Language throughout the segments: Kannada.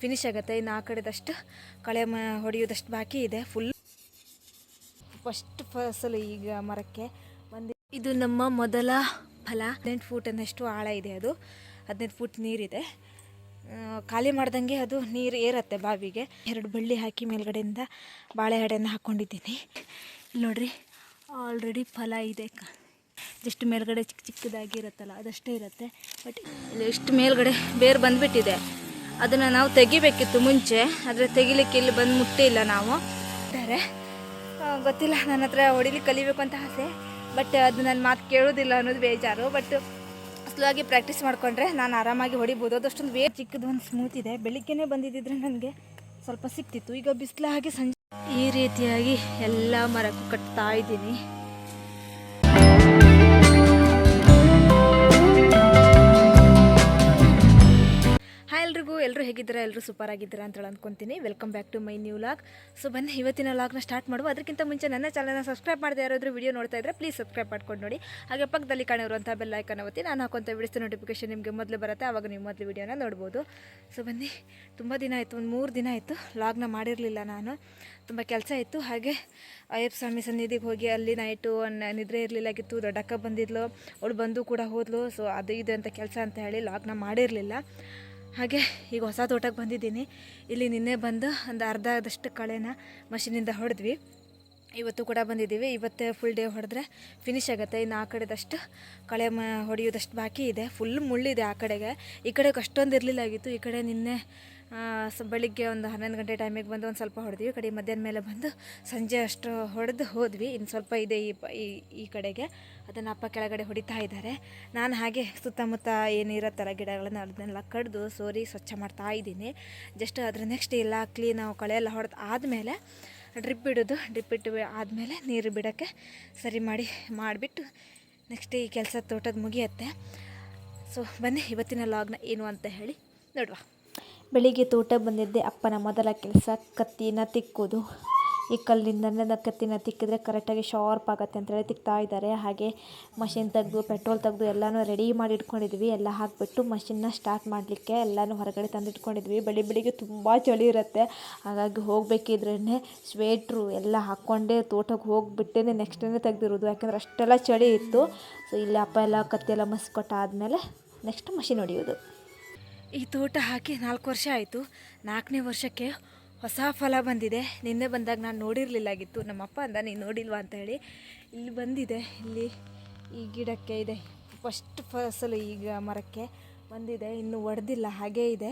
ಫಿನಿಶ್ ಆಗುತ್ತೆ. ಇನ್ನು ಆ ಕಡೆದಷ್ಟು ಕಳೆ ಹೊಡೆಯೋದಷ್ಟು ಬಾಕಿ ಇದೆ. ಫಸ್ಟ್ ಫಸಲು ಈಗ ಮರಕ್ಕೆ ಬಂದು ಇದು ನಮ್ಮ ಮೊದಲ ಫಲ. 18 ಫೂಟನ್ನಷ್ಟು ಆಳ ಇದೆ. ಅದು 15 ಫೂಟ್ ನೀರಿದೆ. ಖಾಲಿ ಮಾಡ್ದಂಗೆ ಅದು ನೀರು ಏರುತ್ತೆ ಬಾವಿಗೆ. 2 ಬಳ್ಳಿ ಹಾಕಿ ಮೇಲ್ಗಡೆಯಿಂದ ಬಾಳೆ ಹಡೆಯನ್ನು ಹಾಕ್ಕೊಂಡಿದ್ದೀನಿ. ನೋಡ್ರಿ, ಆಲ್ರೆಡಿ ಫಲ ಇದೆ. ಜಸ್ಟ್ ಮೇಲ್ಗಡೆ ಚಿಕ್ಕದಾಗಿ ಇರುತ್ತಲ್ಲ ಅದಷ್ಟೇ ಇರುತ್ತೆ. ಬಟ್ ಇಲ್ಲಿ ಇಷ್ಟು ಮೇಲ್ಗಡೆ ಬೇರು ಬಂದುಬಿಟ್ಟಿದೆ. ಅದನ್ನು ನಾವು ತೆಗಿಬೇಕಿತ್ತು ಮುಂಚೆ, ಆದರೆ ತೆಗಿಲಿಕ್ಕೆ ಇಲ್ಲಿ ಬಂದು ಮುಟ್ಟಿಲ್ಲ ನಾವು. ಗೊತ್ತಿಲ್ಲ, ನನ್ನ ಹತ್ರ ಹೊಡಿಲಿಕ್ಕೆ ಕಲಿಬೇಕು ಅಂತ ಆಸೆ, ಬಟ್ ಅದು ನನ್ನ ಮಾತು ಕೇಳೋದಿಲ್ಲ ಅನ್ನೋದು ಬೇಜಾರು. ಬಟ್ ಸ್ಲೋವಾಗಿ ಪ್ರಾಕ್ಟೀಸ್ ಮಾಡಿಕೊಂಡ್ರೆ ನಾನು ಆರಾಮಾಗಿ ಹೊಡಿಬೋದು. ಅದಷ್ಟೊಂದು ಚಿಕ್ಕದು ಒಂದು ಸ್ಮೂತ್ ಇದೆ. ಬೆಳಿಗ್ಗೆನೇ ಬಂದಿದ್ದರೆ ನನಗೆ ಸ್ವಲ್ಪ ಸಿಕ್ತಿತ್ತು. ಈಗ ಬಿಸಿಲಾಗಿ ಸಂಜೆ ಈ ರೀತಿಯಾಗಿ ಎಲ್ಲ ಮರಕ್ಕೂ ಕಟ್ತಾ ಇದ್ದೀನಿ. ಎಲ್ಲರೂ ಹೇಗಿದ್ದೀರಾ? ಎಲ್ಲರೂ ಸೂಪರ್ ಆಗಿದ್ದೀರಾ ಅಂತ ಅಂದ್ಕೊತೀನಿ. Welcome back to my new vlog. ಸೊ ಬನ್ನಿ ಇವತ್ತಿನ ಲಾಗ್ನ ಸ್ಟಾರ್ಟ್ ಮಾಡುವ. ಅದಕ್ಕಿಂತ ಮುಂಚೆ ನನ್ನ ಚಾನಲ್ನ ಸಬ್ಸ್ಕ್ರೈಬ್ ಮಾಡದೆ ಯಾರಾದರೂ ವಿಡಿಯೋ ನೋಡ್ತಾ ಇದ್ದರೆ ಪ್ಲೀಸ್ ಸಬ್ಸ್ಕ್ರೈಬ್ ಮಾಡ್ಕೊಂಡು ನೋಡಿ. ಹಾಗೆ ಪಕ್ಕದಲ್ಲಿ ಕಾಣಿರುವಂಥ ಬೆಲ್ ಐಕಾನ್ ಒತ್ತಿ ನಾನು ಹಾಕುವಂಥ ವಿಡಿಯೋಸ್ ನೋಟಿಫಿಕೇಶನ್ ನಿಮಗೆ ಮೊದಲು ಬರುತ್ತೆ. ಆವಾಗ ನೀವು ಮೊದಲು ವಿಡಿಯೋನ ನೋಡ್ಬೋದು. ಸೊ ಬನ್ನಿ, ತುಂಬ ದಿನ ಆಯಿತು, ಒಂದು 3 ದಿನ ಆಯಿತು ಲಾಗ್ನ ಮಾಡಿರಲಿಲ್ಲ. ನಾನು ತುಂಬ ಕೆಲಸ ಇತ್ತು. ಹಾಗೆ ಅಯ್ಯಪ್ಪ ಸ್ವಾಮಿ ಸನ್ನಿಧಿಗೆ ಹೋಗಿ ಅಲ್ಲಿ ನೈಟು ನಿದ್ರೆ ಇರಲಿಲ್ಲಾಗಿತ್ತು. ದೊಡ್ಡಕ್ಕ ಬಂದಿದ್ಲು, ಅವಳು ಬಂದು ಕೂಡ ಹೋದ್ಲು. ಸೊ ಅದು ಇದು ಅಂತ ಕೆಲಸ ಅಂತ ಹೇಳಿ ಲಾಗ್ನ ಮಾಡಿರಲಿಲ್ಲ. ಹಾಗೆ ಈಗ ಹೊಸ ತೋಟಕ್ಕೆ ಬಂದಿದ್ದೀನಿ. ಇಲ್ಲಿ ನಿನ್ನೆ ಬಂದು ಒಂದು ಅರ್ಧದಷ್ಟು ಕಳೆನ ಮಷೀನಿಂದ ಹೊಡೆದ್ವಿ. ಇವತ್ತು ಕೂಡ ಬಂದಿದ್ದೀವಿ. ಇವತ್ತೇ ಫುಲ್ ಡೇ ಹೊಡೆದ್ರೆ ಫಿನಿಶ್ ಆಗುತ್ತೆ. ಇನ್ನು ಆ ಕಡೆದಷ್ಟು ಕಳೆ ಹೊಡೆಯೋದಷ್ಟು ಬಾಕಿ ಇದೆ. ಫುಲ್ ಮುಳ್ಳಿದೆ ಆ ಕಡೆಗೆ. ಈ ಕಡೆಗೆ ಅಷ್ಟೊಂದು ಇರಲಿಲ್ಲಾಗಿತ್ತು. ಈ ಕಡೆ ನಿನ್ನೆ ಬೆಳಿಗ್ಗೆ ಒಂದು 11 ಗಂಟೆ ಟೈಮಿಗೆ ಬಂದು ಒಂದು ಸ್ವಲ್ಪ ಹೊಡೆದ್ವಿ. ಈ ಕಡೆ ಮಧ್ಯಾಹ್ನ ಮೇಲೆ ಬಂದು ಸಂಜೆ ಅಷ್ಟು ಹೊಡೆದು ಹೋದ್ವಿ. ಇನ್ನು ಸ್ವಲ್ಪ ಇದೆ ಈ ಕಡೆಗೆ. ಅದನ್ನು ಅಪ್ಪ ಕೆಳಗಡೆ ಹೊಡಿತಾ ಇದ್ದಾರೆ. ನಾನು ಹಾಗೆ ಸುತ್ತಮುತ್ತ ಏನಿರುತ್ತಲ್ಲ ಗಿಡಗಳನ್ನು ಅದನ್ನೆಲ್ಲ ಕಡ್ದು ಸೋರಿ ಸ್ವಚ್ಛ ಮಾಡ್ತಾ ಇದ್ದೀನಿ. ಜಸ್ಟ್ ಅದ್ರ ನೆಕ್ಸ್ಟ್ ಎಲ್ಲ ಕ್ಲೀನಾಗಿ ಕಳೆ ಎಲ್ಲ ಹೊಡೆದು ಆದಮೇಲೆ ಡ್ರಿಪ್ ಇಡೋದು. ಡ್ರಿಪ್ ಇಟ್ಟು ಆದಮೇಲೆ ನೀರು ಬಿಡೋಕ್ಕೆ ಸರಿ ಮಾಡಿಬಿಟ್ಟು ನೆಕ್ಸ್ಟ್ ಈ ಕೆಲಸ ತೋಟದ ಮುಗಿಯುತ್ತೆ. ಸೊ ಬನ್ನಿ ಇವತ್ತಿನ ಲಾಗ್ನ ಏನು ಅಂತ ಹೇಳಿ ನೋಡುವ. ಬೆಳಿಗ್ಗೆ ತೋಟ ಬಂದಿದ್ದೆ. ಅಪ್ಪನ ಮೊದಲ ಕೆಲಸ ಕತ್ತಿನ ತಿಕ್ಕೋದು. ಈ ಕಲ್ಲಿಂದ ಕತ್ತಿನ ತಿಕ್ಕಿದ್ರೆ ಕರೆಕ್ಟಾಗಿ ಶಾರ್ಪ್ ಆಗುತ್ತೆ ಅಂತೇಳಿ ತಿಕ್ತಾ ಇದ್ದಾರೆ. ಹಾಗೆ ಮಷಿನ್ ತೆಗೆದು ಪೆಟ್ರೋಲ್ ತೆಗೆದು ಎಲ್ಲನೂ ರೆಡಿ ಮಾಡಿ ಇಟ್ಕೊಂಡಿದ್ವಿ. ಎಲ್ಲ ಹಾಕಿಬಿಟ್ಟು ಮಷಿನ್ನ ಸ್ಟಾರ್ಟ್ ಮಾಡಲಿಕ್ಕೆ ಎಲ್ಲನೂ ಹೊರಗಡೆ ತಂದಿಟ್ಕೊಂಡಿದ್ವಿ. ಬೆಳಿಗ್ಗೆ ತುಂಬ ಚಳಿ ಇರುತ್ತೆ. ಹಾಗಾಗಿ ಹೋಗಬೇಕಿದ್ರೇ ಸ್ವೆಟ್ರು ಎಲ್ಲ ಹಾಕ್ಕೊಂಡೇ ತೋಟಕ್ಕೆ ಹೋಗಿಬಿಟ್ಟೇ ನೆಕ್ಸ್ಟ್ ಡೇನೇ ತೆಗೆದಿರೋದು. ಯಾಕೆಂದರೆ ಅಷ್ಟೆಲ್ಲ ಚಳಿ ಇತ್ತು. ಸೊ ಇಲ್ಲಿ ಅಪ್ಪ ಎಲ್ಲ ಕತ್ತಿ ಎಲ್ಲ ಮಸ್ಕೊಟ್ಟಾದಮೇಲೆ ನೆಕ್ಸ್ಟ್ ಮಷಿನ್ ಹೊಡೆಯೋದು. ಈ ತೋಟ ಹಾಕಿ 4 ವರ್ಷ ಆಯಿತು. 4ನೇ ವರ್ಷಕ್ಕೆ ಹೊಸ ಫಲ ಬಂದಿದೆ. ನಿನ್ನೆ ಬಂದಾಗ ನಾನು ನೋಡಿರಲಿಲ್ಲಾಗಿತ್ತು. ನಮ್ಮಪ್ಪ ಅಂದ ನೀನು ನೋಡಿಲ್ವಾ ಅಂತ ಹೇಳಿ. ಇಲ್ಲಿ ಬಂದಿದೆ. ಇಲ್ಲಿ ಈ ಗಿಡಕ್ಕೆ ಇದೆ ಫಸ್ಟ್ ಫಸಲು ಈಗ ಮರಕ್ಕೆ ಬಂದಿದೆ. ಇನ್ನೂ ಒಡೆದಿಲ್ಲ, ಹಾಗೇ ಇದೆ.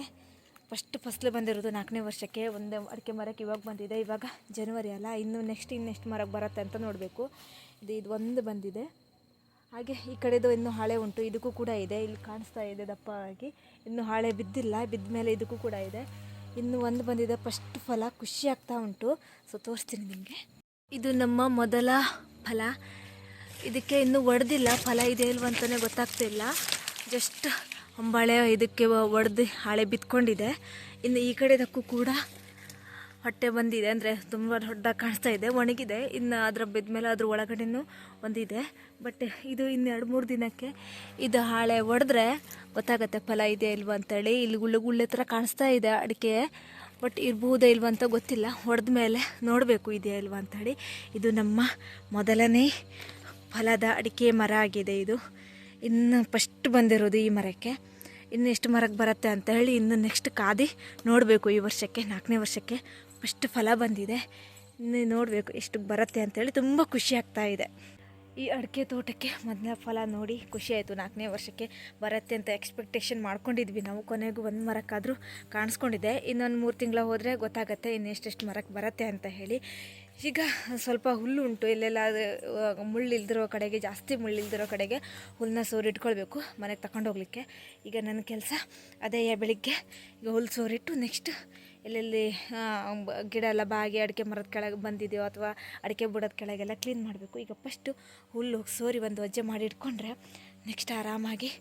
ಫಸ್ಟ್ ಫಸಲು ಬಂದಿರೋದು 4ನೇ ವರ್ಷಕ್ಕೆ. ಒಂದು ಅಡಿಕೆ ಮರಕ್ಕೆ ಇವಾಗ ಬಂದಿದೆ. ಇವಾಗ ಜನವರಿ ಅಲ್ಲ, ಇನ್ನೆಷ್ಟು ಮರಕ್ಕೆ ಬರುತ್ತೆ ಅಂತ ನೋಡಬೇಕು. ಇದು ಒಂದು ಬಂದಿದೆ. ಹಾಗೆ ಈ ಕಡೆದು ಇನ್ನೂ ಹಾಳೆ ಉಂಟು. ಇದಕ್ಕೂ ಕೂಡ ಇದೆ. ಇಲ್ಲಿ ಕಾಣಿಸ್ತಾ ಇದೆ ದಪ್ಪವಾಗಿ. ಇನ್ನೂ ಹಾಳೆ ಬಿದ್ದಿಲ್ಲ. ಬಿದ್ದ ಮೇಲೆ ಇದಕ್ಕೂ ಕೂಡ ಇದೆ. ಇನ್ನೂ ಒಂದು ಬಂದಿದೆ ಫಸ್ಟ್ ಫಲ. ಖುಷಿ ಆಗ್ತಾ ಉಂಟು. ಸೊ ತೋರಿಸ್ತೀನಿ ನಿಮಗೆ. ಇದು ನಮ್ಮ ಮೊದಲ ಫಲ. ಇದಕ್ಕೆ ಇನ್ನೂ ಒಡೆದಿಲ್ಲ. ಫಲ ಇದೆ ಇಲ್ವಂತಲೇ ಗೊತ್ತಾಗ್ತಿಲ್ಲ. ಜಸ್ಟ್ ಹೊಂಬಾಳೆ ಇದಕ್ಕೆ ಒಡೆದು ಹಾಳೆ ಬಿತ್ಕೊಂಡಿದೆ. ಇನ್ನು ಈ ಕಡೆದಕ್ಕೂ ಕೂಡ ಹೊಟ್ಟೆ ಬಂದಿದೆ. ಅಂದರೆ ತುಂಬ ದೊಡ್ಡ ಕಾಣಿಸ್ತಾ ಇದೆ. ಒಣಗಿದೆ. ಇನ್ನು ಅದರ ಬಿದ್ಮೇಲೆ ಅದ್ರ ಒಳಗಡೆನೂ ಒಂದಿದೆ. ಬಟ್ ಇದು ಇನ್ನು 2-3 ದಿನಕ್ಕೆ ಇದು ಹಾಳೆ ಒಡೆದ್ರೆ ಗೊತ್ತಾಗುತ್ತೆ ಫಲ ಇದೆ ಇಲ್ವ ಅಂತೇಳಿ. ಇಲ್ಲಿ ಗುಳ್ಳೆ ಥರ ಕಾಣಿಸ್ತಾ ಇದೆ ಅಡಿಕೆ. ಬಟ್ ಇರ್ಬೋದೇ ಇಲ್ವ ಅಂತ ಗೊತ್ತಿಲ್ಲ. ಹೊಡೆದ ಮೇಲೆ ನೋಡಬೇಕು ಇದೆಯಾ ಇಲ್ವ ಅಂಥೇಳಿ. ಇದು ನಮ್ಮ ಮೊದಲನೇ ಫಲದ ಅಡಿಕೆ ಮರ ಆಗಿದೆ. ಇದು ಇನ್ನು ಫಸ್ಟ್ ಬಂದಿರೋದು ಈ ಮರಕ್ಕೆ. ಇನ್ನು ಎಷ್ಟು ಮರಕ್ಕೆ ಬರುತ್ತೆ ಅಂತ ಹೇಳಿ ಇನ್ನು ನೆಕ್ಸ್ಟ್ ಕಾದಿ ನೋಡಬೇಕು. ಈ ವರ್ಷಕ್ಕೆ 4ನೇ ವರ್ಷಕ್ಕೆ ಫಸ್ಟ್ ಫಲ ಬಂದಿದೆ. ಇನ್ನು ನೋಡಬೇಕು ಎಷ್ಟು ಬರುತ್ತೆ ಅಂಥೇಳಿ. ತುಂಬ ಖುಷಿ ಆಗ್ತಾ ಇದೆ. ಈ ಅಡಿಕೆ ತೋಟಕ್ಕೆ ಮೊದಲ ಫಲ ನೋಡಿ ಖುಷಿ ಆಯಿತು. 4ನೇ ವರ್ಷಕ್ಕೆ ಬರುತ್ತೆ ಅಂತ ಎಕ್ಸ್ಪೆಕ್ಟೇಷನ್ ಮಾಡ್ಕೊಂಡಿದ್ವಿ ನಾವು. ಕೊನೆಗೂ ಒಂದು ಮರಕ್ಕಾದರೂ ಕಾಣಿಸ್ಕೊಂಡಿದೆ. ಇನ್ನೊಂದು 3 ತಿಂಗಳ ಹೋದರೆ ಗೊತ್ತಾಗುತ್ತೆ ಇನ್ನು ಎಷ್ಟೆಷ್ಟು ಮರಕ್ಕೆ ಬರುತ್ತೆ ಅಂತ ಹೇಳಿ. ಈಗ ಸ್ವಲ್ಪ ಹುಲ್ಲು ಉಂಟು. ಇಲ್ಲೆಲ್ಲ ಮುಳ್ಳಿಲ್ದಿರೋ ಕಡೆಗೆ, ಜಾಸ್ತಿ ಮುಳ್ಳಿಲ್ದಿರೋ ಕಡೆಗೆ ಹುಲ್ಲನ್ನ ಸೋರಿಟ್ಕೊಳ್ಬೇಕು ಮನೆಗೆ ತಗೊಂಡೋಗ್ಲಿಕ್ಕೆ. ಈಗ ನನ್ನ ಕೆಲಸ ಅದೇ. ಬೆಳಿಗ್ಗೆ ಈಗ ಹುಲ್ಲು ಸೋರಿಟ್ಟು ನೆಕ್ಸ್ಟ್ ಎಲ್ಲೆಲ್ಲಿ ಗಿಡ ಎಲ್ಲ ಬಾಗಿ ಅಡಿಕೆ ಮರದ ಕೆಳಗೆ ಬಂದಿದೆಯೋ ಅಥವಾ ಅಡಿಕೆ ಬುಡದ ಕೆಳಗೆಲ್ಲ ಕ್ಲೀನ್ ಮಾಡಬೇಕು. ಈಗ ಫಸ್ಟು ಹುಲ್ಲು ಸೋರಿ ಒಂದು ವಜ್ಜೆ ಮಾಡಿ ಇಟ್ಕೊಂಡ್ರೆ ನೆಕ್ಸ್ಟ್ ಆರಾಮಾಗಿ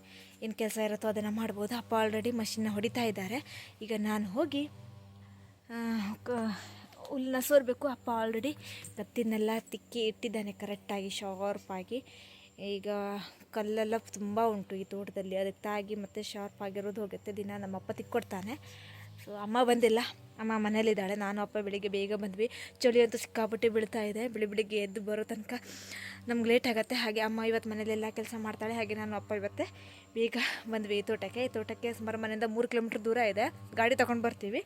ಏನು ಕೆಲಸ ಇರುತ್ತೋ ಅದನ್ನು ಮಾಡ್ಬೋದು. ಅಪ್ಪ ಆಲ್ರೆಡಿ ಮಷಿನ್ನ ಹೊಡಿತಾ ಇದ್ದಾರೆ. ಈಗ ನಾನು ಹೋಗಿ ಹುಲ್ಲನ್ನ ಸೋರಬೇಕು. ಅಪ್ಪ ಆಲ್ರೆಡಿ ಕತ್ತಿನೆಲ್ಲ ತಿಕ್ಕಿ ಇಟ್ಟಿದ್ದಾನೆ ಕರೆಕ್ಟಾಗಿ ಶಾರ್ಪಾಗಿ. ಈಗ ಕಲ್ಲೆಲ್ಲ ತುಂಬ ಉಂಟು ಈ ತೋಟದಲ್ಲಿ. ಅದಕ್ಕೆ ತಾಗಿ ಮತ್ತು ಶಾರ್ಪ್ ಆಗಿರೋದು ಹೋಗುತ್ತೆ. ದಿನ ನಮ್ಮಪ್ಪ ತಿಕ್ಕೊಡ್ತಾನೆ. ಸೊ ಸೊ ಅಮ್ಮ ಬಂದಿಲ್ಲ, ಅಮ್ಮ ಮನೇಲಿದ್ದಾಳೆ. ನಾನು ಅಪ್ಪ ಬೆಳಿಗ್ಗೆ ಬೇಗ ಬಂದ್ವಿ. ಚಳಿ ಅಂತೂ ಸಿಕ್ಕಾಪಟ್ಟೆ ಬೀಳ್ತಾ ಇದೆ. ಬೆಳಿಗ್ಗೆ ಎದ್ದು ಬರೋ ತನಕ ನಮ್ಗೆ ಲೇಟ್ ಆಗುತ್ತೆ. ಹಾಗೆ ಅಮ್ಮ ಇವತ್ತು ಮನೇಲೆಲ್ಲ ಕೆಲಸ ಮಾಡ್ತಾಳೆ. ಹಾಗೆ ನಾನು ಅಪ್ಪ ಇವತ್ತೇ ಬೇಗ ಬಂದ್ವಿ ಈ ತೋಟಕ್ಕೆ ಸುಮಾರು ಮನೆಯಿಂದ 3 ಕಿಲೋಮೀಟ್ರ್ ದೂರ ಇದೆ. ಗಾಡಿ ತಗೊಂಡು ಬರ್ತೀವಿ.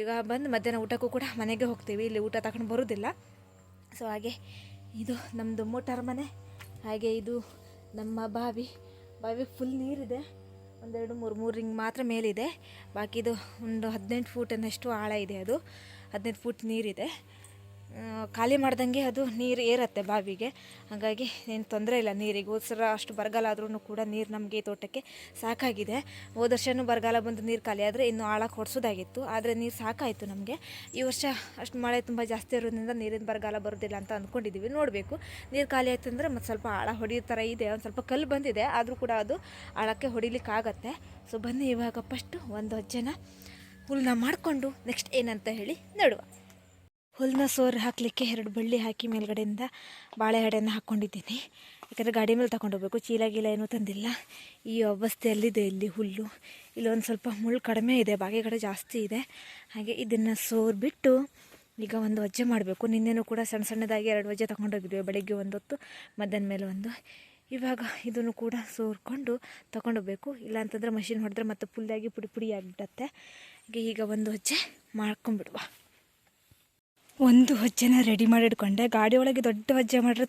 ಈಗ ಬಂದು ಮಧ್ಯಾಹ್ನ ಊಟಕ್ಕೂ ಕೂಡ ಮನೆಗೆ ಹೋಗ್ತೀವಿ. ಇಲ್ಲಿ ಊಟ ತಗೊಂಡು ಬರೋದಿಲ್ಲ. ಸೊ ಹಾಗೆ ಇದು ನಮ್ಮದು ಮೋಟಾರ್ ಮನೆ. ಹಾಗೆ ಇದು ನಮ್ಮ ಬಾವಿ ಫುಲ್ ನೀರಿದೆ. 1 2 3 ರಿಂಗ್ ಮಾತ್ರ ಮೇಲಿದೆ. ಬಾಕಿದು ಒಂದು 18 ಫೂಟನ್ನಷ್ಟು ಆಳ ಇದೆ. ಅದು 18 ಫೂಟ್ ನೀರಿದೆ. ಖಾಲಿ ಮಾಡ್ದಂಗೆ ಅದು ನೀರು ಏರುತ್ತೆ ಬಾವಿಗೆ. ಹಾಗಾಗಿ ಏನು ತೊಂದರೆ ಇಲ್ಲ ನೀರಿಗೆ. ಹೋದ್ಸರ ಅಷ್ಟು ಬರಗಾಲ ಆದ್ರೂ ಕೂಡ ನೀರು ನಮಗೆ ಈ ತೋಟಕ್ಕೆ ಸಾಕಾಗಿದೆ. ಹೋದ ವರ್ಷವೂ ಬರಗಾಲ ಬಂದು ನೀರು ಖಾಲಿ ಆದರೆ ಇನ್ನೂ ಆಳಕ್ಕೆ ಹೊಡ್ಸೋದಾಗಿತ್ತು. ಆದರೆ ನೀರು ಸಾಕಾಯಿತು ನಮಗೆ. ಈ ವರ್ಷ ಅಷ್ಟು ಮಳೆ ತುಂಬ ಜಾಸ್ತಿ ಇರೋದ್ರಿಂದ ನೀರಿನ ಬರಗಾಲ ಬರೋದಿಲ್ಲ ಅಂತ ಅಂದ್ಕೊಂಡಿದ್ದೀವಿ. ನೋಡಬೇಕು. ನೀರು ಖಾಲಿ ಆಯ್ತು ಅಂದರೆ ಮತ್ತು ಸ್ವಲ್ಪ ಆಳ ಹೊಡೆಯೋ ಥರ ಇದೆ. ಒಂದು ಸ್ವಲ್ಪ ಕಲ್ಲು ಬಂದಿದೆ, ಆದರೂ ಕೂಡ ಅದು ಆಳಕ್ಕೆ ಹೊಡಿಲಿಕ್ಕಾಗತ್ತೆ. ಸೊ ಬನ್ನಿ ಇವಾಗ ಫಸ್ಟು ಒಂದು ಹೆಜ್ಜೆನ ಹುಲ್ಲನ್ನ ಮಾಡಿಕೊಂಡು ನೆಕ್ಸ್ಟ್ ಏನಂತ ಹೇಳಿ ನೋಡುವ. ಹುಲ್ಲನ್ನ ಸೋರು ಹಾಕಲಿಕ್ಕೆ 2 ಬಳ್ಳಿ ಹಾಕಿ ಮೇಲ್ಗಡೆಯಿಂದ ಬಾಳೆ ಹಡೆಯನ್ನು ಹಾಕ್ಕೊಂಡಿದ್ದೀನಿ. ಯಾಕಂದರೆ ಗಾಡಿ ಮೇಲೆ ತಗೊಂಡೋಗ್ಬೇಕು. ಚೀಲ ಏನೂ ತಂದಿಲ್ಲ. ಈ ಅವಸ್ಥೆಯಲ್ಲಿದೆ ಇಲ್ಲಿ ಹುಲ್ಲು. ಇಲ್ಲೊಂದು ಸ್ವಲ್ಪ ಮುಳ್ಳು ಕಡಿಮೆ ಇದೆ, ಬಾಗೇಗಡೆ ಜಾಸ್ತಿ ಇದೆ. ಹಾಗೆ ಇದನ್ನು ಸೋರ್ಬಿಟ್ಟು ಈಗ ಒಂದು ಹೆಜ್ಜೆ ಮಾಡಬೇಕು. ನಿನ್ನೆನೂ ಕೂಡ ಸಣ್ಣದಾಗಿ 2 ಹೆಜ್ಜೆ ತಗೊಂಡೋಗಿದ್ವಿ. ಬೆಳಗ್ಗೆ ಒಂದು ಹೊತ್ತು, ಮಧ್ಯಾಹ್ನ ಮೇಲೆ ಒಂದು. ಇವಾಗ ಇದನ್ನು ಕೂಡ ಸೋರ್ಕೊಂಡು ತಗೊಂಡೋಗ್ಬೇಕು. ಇಲ್ಲಾಂತಂದರೆ ಮಷಿನ್ ಹೊಡೆದ್ರೆ ಮತ್ತೆ ಫುಲ್ಲಾಗಿ ಪುಡಿ ಆಗಿಬಿಡತ್ತೆ. ಈಗ ಒಂದು ಹೆಜ್ಜೆ ಮಾಡ್ಕೊಂಬಿಡುವ. ಒಂದು ಹೆಜ್ಜೆನ ರೆಡಿ ಮಾಡಿ ಇಟ್ಕೊಂಡೆ. ಗಾಡಿ ಒಳಗೆ ದೊಡ್ಡ ಹೆಜ್ಜೆ ಮಾಡಿದ್ರೆ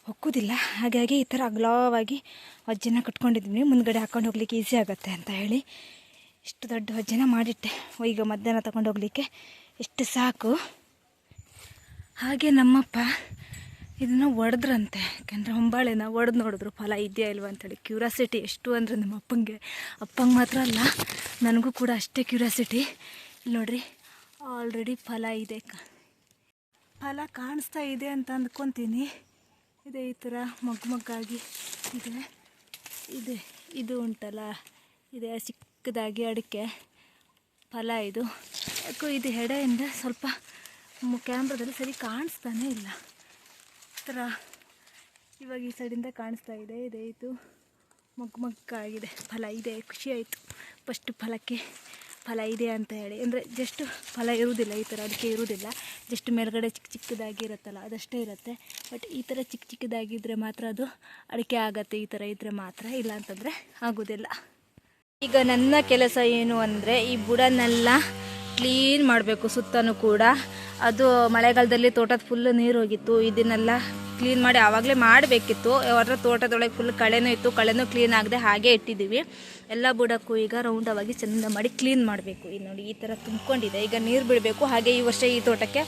ಹೊಕ್ಕುವುದಿಲ್ಲ. ಹಾಗಾಗಿ ಈ ಥರ ಅಗಲವಾಗಿ ಹೆಜ್ಜೆನ ಕಟ್ಕೊಂಡಿದ್ವಿ. ಮುಂದ್ಗಡೆ ಹಾಕೊಂಡು ಹೋಗ್ಲಿಕ್ಕೆ ಈಸಿ ಆಗುತ್ತೆ ಅಂತ ಹೇಳಿ ಇಷ್ಟು ದೊಡ್ಡ ಹೆಜ್ಜೆನ ಮಾಡಿಟ್ಟೆ. ಈಗ ಮಧ್ಯಾಹ್ನ ತಗೊಂಡು ಹೋಗ್ಲಿಕ್ಕೆ ಇಷ್ಟು ಸಾಕು. ಹಾಗೆ ನಮ್ಮಪ್ಪ ಇದನ್ನು ಒಡೆದ್ರಂತೆ. ಯಾಕೆಂದರೆ ಹೊಂಬಾಳೆನ ಒಡೆದು ನೋಡಿದ್ರು ಫಲ ಇದೆಯಾ ಇಲ್ವಾ ಅಂತೇಳಿ. ಕ್ಯೂರಿಯಾಸಿಟಿ ಎಷ್ಟು ಅಂದರೆ ನಮ್ಮ ಅಪ್ಪಂಗೆ ಮಾತ್ರ ಅಲ್ಲ, ನನಗೂ ಕೂಡ ಅಷ್ಟೇ ಕ್ಯೂರಿಯಾಸಿಟಿ. ಇಲ್ಲಿ ನೋಡ್ರಿ, ಆಲ್ರೆಡಿ ಫಲ ಇದೆ. ಫಲ ಕಾಣಿಸ್ತಾ ಇದೆ ಅಂತ ಅಂದ್ಕೊತೀನಿ. ಇದೆ ಈ ಥರ ಮೊಗ್ಗಾಗಿ ಇದೆ. ಇದು ಉಂಟಲ್ಲ, ಇದೆ ಚಿಕ್ಕದಾಗಿ ಅಡಿಕೆ ಫಲ. ಇದು ಯಾಕೋ ಇದು ಎಡೆಯಿಂದ ಸ್ವಲ್ಪ ಕ್ಯಾಮ್ರಾದಲ್ಲಿ ಸರಿ ಕಾಣಿಸ್ತಾನೆ ಇಲ್ಲ. ಈ ಥರ ಇವಾಗ ಈ ಸೈಡಿಂದ ಕಾಣಿಸ್ತಾ ಇದೆ. ಇದು ಮೊಗ್ಗಾಗಿದೆ. ಫಲ ಇದೆ. ಖುಷಿ ಆಯಿತು ಫಸ್ಟ್ ಫಲ ಇದೆ ಅಂತ ಹೇಳಿ. ಅಂದರೆ ಜಸ್ಟ್ ಫಲ ಇರುವುದಿಲ್ಲ, ಈ ಥರ ಅಡಿಕೆ ಇರುವುದಿಲ್ಲ. ಜಸ್ಟ್ ಮೇಲ್ಗಡೆ ಚಿಕ್ಕದಾಗಿ ಇರುತ್ತಲ್ಲ ಅದಷ್ಟೇ ಇರುತ್ತೆ. ಬಟ್ ಈ ಥರ ಚಿಕ್ಕದಾಗಿದ್ದರೆ ಮಾತ್ರ ಅದು ಅಡಿಕೆ ಆಗುತ್ತೆ. ಈ ಥರ ಇದ್ದರೆ ಮಾತ್ರ, ಇಲ್ಲ ಅಂತಂದರೆ ಆಗೋದಿಲ್ಲ. ಈಗ ನನ್ನ ಕೆಲಸ ಏನು ಅಂದರೆ ಈ ಬುಡನೆಲ್ಲ ಕ್ಲೀನ್ ಮಾಡಬೇಕು. ಸುತ್ತಲೂ ಕೂಡ ಅದು ಮಳೆಗಾಲದಲ್ಲಿ ತೋಟದ ಫುಲ್ಲು ನೀರು ಹೋಗಿತ್ತು. ಇದನ್ನೆಲ್ಲ ಕ್ಲೀನ್ ಮಾಡಿ ಆವಾಗಲೇ ಮಾಡಬೇಕಿತ್ತು. ಅವರ ತೋಟದೊಳಗೆ ಫುಲ್ ಕಳೆನೂ ಇತ್ತು. ಕಳೆನೂ ಕ್ಲೀನ್ ಆಗದೆ ಹಾಗೆ ಇಟ್ಟಿದ್ದೀವಿ. ಎಲ್ಲ ಬುಡಕ್ಕೂ ಈಗ ರೌಂಡವಾಗಿ ಚೆಂದ ಮಾಡಿ ಕ್ಲೀನ್ ಮಾಡಬೇಕು. ಈಗ ನೋಡಿ ಈ ಥರ ತುಂಬಿಕೊಂಡಿದೆ. ಈಗ ನೀರು ಬಿಡಬೇಕು. ಹಾಗೆ ಈ ವರ್ಷ ಈ ತೋಟಕ್ಕೆ